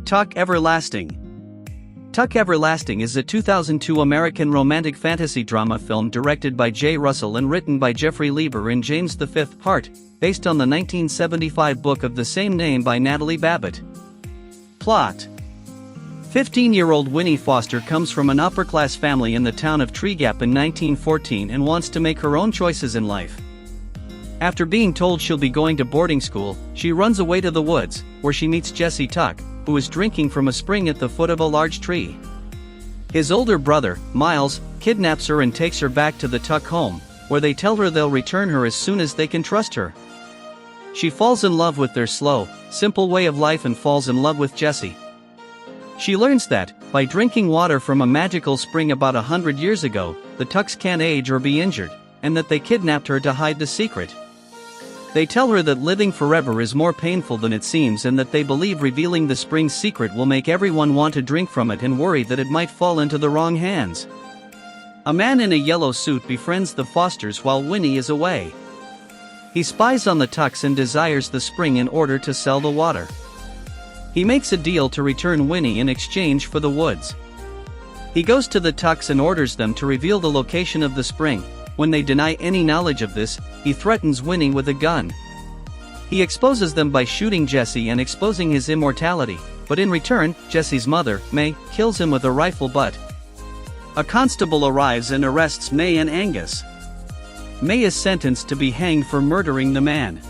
Tuck Everlasting. Tuck Everlasting is a 2002 American romantic fantasy drama film directed by Jay Russell and written by Jeffrey Lieber and James V. Hart, based on the 1975 book of the same name by Natalie Babbitt. Plot: 15-year-old Winnie Foster comes from an upper-class family in the town of Treegap in 1914 and wants to make her own choices in life. After being told she'll be going to boarding school, she runs away to the woods, where she meets Jesse Tuck, who is drinking from a spring at the foot of a large tree. His older brother, Miles, kidnaps her and takes her back to the Tuck home, where they tell her they'll return her as soon as they can trust her. She falls in love with their slow, simple way of life and falls in love with Jesse. She learns that, by drinking water from a magical spring about 100 years ago, the Tucks can't age or be injured, and that they kidnapped her to hide the secret. They tell her that living forever is more painful than it seems and that they believe revealing the spring's secret will make everyone want to drink from it and worry that it might fall into the wrong hands. A man in a yellow suit befriends the Fosters while Winnie is away. He spies on the Tucks and desires the spring in order to sell the water. He makes a deal to return Winnie in exchange for the woods. He goes to the Tucks and orders them to reveal the location of the spring. When they deny any knowledge of this, he threatens Winnie with a gun. He exposes them by shooting Jesse and exposing his immortality, but in return, Jesse's mother, May, kills him with a rifle butt. A constable arrives and arrests May and Angus. May is sentenced to be hanged for murdering the man.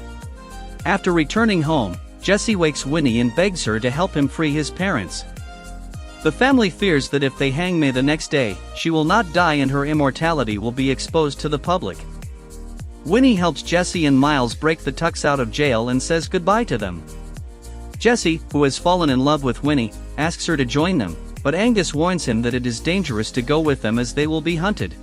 After returning home, Jesse wakes Winnie and begs her to help him free his parents. The family fears that if they hang May the next day, she will not die and her immortality will be exposed to the public. Winnie helps Jesse and Miles break the Tucks out of jail and says goodbye to them. Jesse, who has fallen in love with Winnie, asks her to join them, but Angus warns him that it is dangerous to go with them as they will be hunted.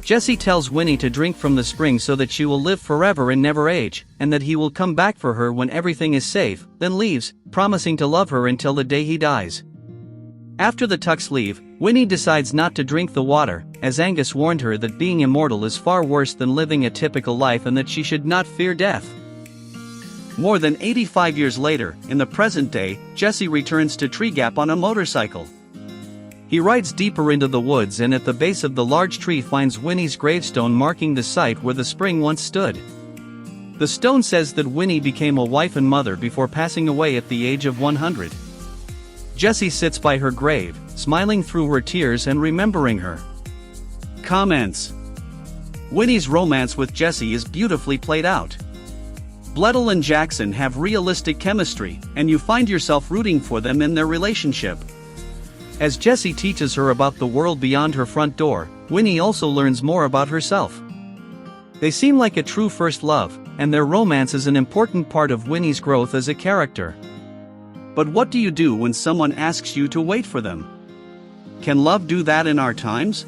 Jesse tells Winnie to drink from the spring so that she will live forever and never age, and that he will come back for her when everything is safe, then leaves, promising to love her until the day he dies. After the Tucks leave, Winnie decides not to drink the water, as Angus warned her that being immortal is far worse than living a typical life and that she should not fear death. More than 85 years later, in the present day, Jesse returns to Treegap on a motorcycle. He rides deeper into the woods and at the base of the large tree finds Winnie's gravestone marking the site where the spring once stood. The stone says that Winnie became a wife and mother before passing away at the age of 100. Jesse sits by her grave, smiling through her tears and remembering her. Comments: Winnie's romance with Jesse is beautifully played out. Bledel and Jackson have realistic chemistry, and you find yourself rooting for them in their relationship. As Jesse teaches her about the world beyond her front door, Winnie also learns more about herself. They seem like a true first love, and their romance is an important part of Winnie's growth as a character. But what do you do when someone asks you to wait for them? Can love do that in our times?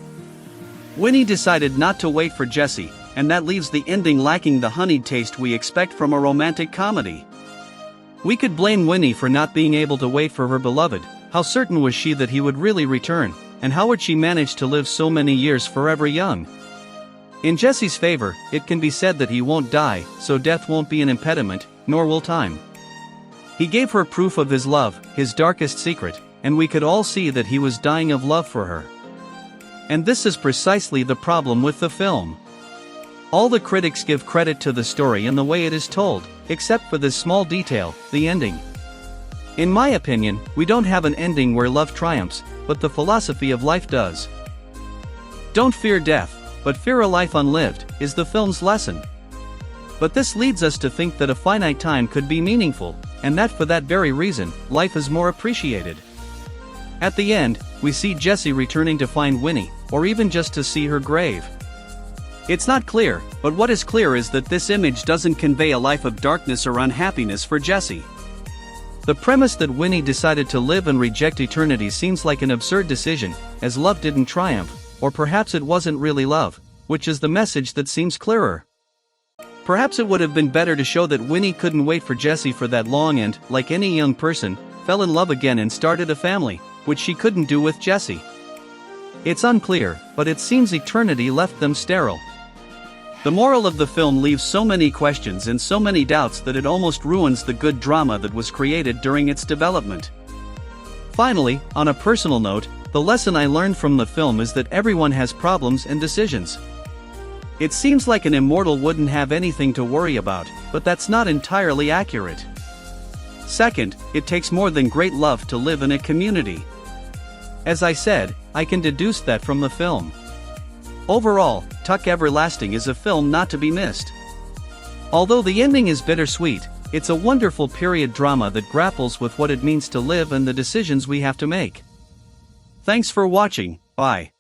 Winnie decided not to wait for Jesse, and that leaves the ending lacking the honeyed taste we expect from a romantic comedy. We could blame Winnie for not being able to wait for her beloved. How certain was she that he would really return, and how would she manage to live so many years forever young? In Jesse's favor, it can be said that he won't die, so death won't be an impediment, nor will time. He gave her proof of his love, his darkest secret, and we could all see that he was dying of love for her. And this is precisely the problem with the film. All the critics give credit to the story and the way it is told, except for this small detail, the ending. In my opinion, we don't have an ending where love triumphs, but the philosophy of life does. Don't fear death, but fear a life unlived, is the film's lesson. But this leads us to think that a finite time could be meaningful, and that for that very reason, life is more appreciated. At the end, we see Jesse returning to find Winnie, or even just to see her grave. It's not clear, but what is clear is that this image doesn't convey a life of darkness or unhappiness for Jesse. The premise that Winnie decided to live and reject eternity seems like an absurd decision, as love didn't triumph, or perhaps it wasn't really love, which is the message that seems clearer. Perhaps it would have been better to show that Winnie couldn't wait for Jesse for that long and, like any young person, fell in love again and started a family, which she couldn't do with Jesse. It's unclear, but it seems eternity left them sterile. The moral of the film leaves so many questions and so many doubts that it almost ruins the good drama that was created during its development. Finally, on a personal note, the lesson I learned from the film is that everyone has problems and decisions. It seems like an immortal wouldn't have anything to worry about, but that's not entirely accurate. Second, it takes more than great love to live in a community. As I said, I can deduce that from the film. Overall, Tuck Everlasting is a film not to be missed. Although the ending is bittersweet, it's a wonderful period drama that grapples with what it means to live and the decisions we have to make. Thanks for watching, bye.